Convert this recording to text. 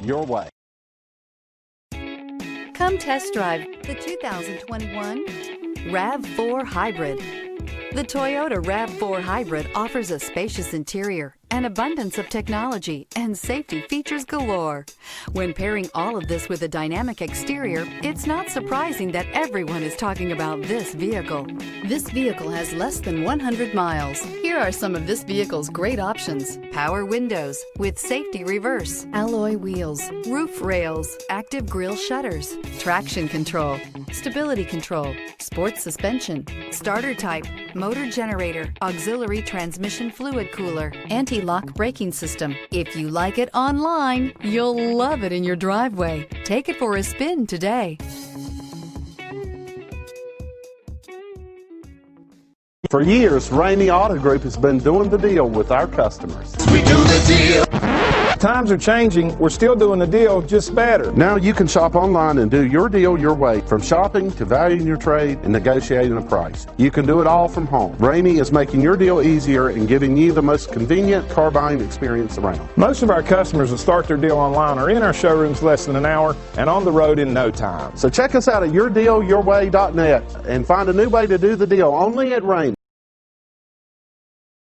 your way. Come test drive the 2021 RAV4 Hybrid. The Toyota RAV4 Hybrid offers a spacious interior, an abundance of technology, and safety features galore. When pairing all of this with a dynamic exterior, it's not surprising that everyone is talking about this vehicle. This vehicle has less than 100 miles. Here are some of this vehicle's great options: power windows with safety reverse, alloy wheels, roof rails, active grille shutters, traction control, stability control, sports suspension, starter type, motor generator, auxiliary transmission fluid cooler, anti-lock braking system. If you like it online, you'll love it in your driveway. Take it for a spin today. For years, Ramey Auto Group has been doing the deal with our customers. We do the deal. Times are changing. We're still doing the deal, just better. Now you can shop online and do your deal your way, from shopping to valuing your trade and negotiating a price. You can do it all from home. Ramey is making your deal easier and giving you the most convenient car buying experience around. Most of our customers that start their deal online are in our showrooms less than an hour and on the road in no time. So check us out at yourdealyourway.net and find a new way to do the deal only at Ramey.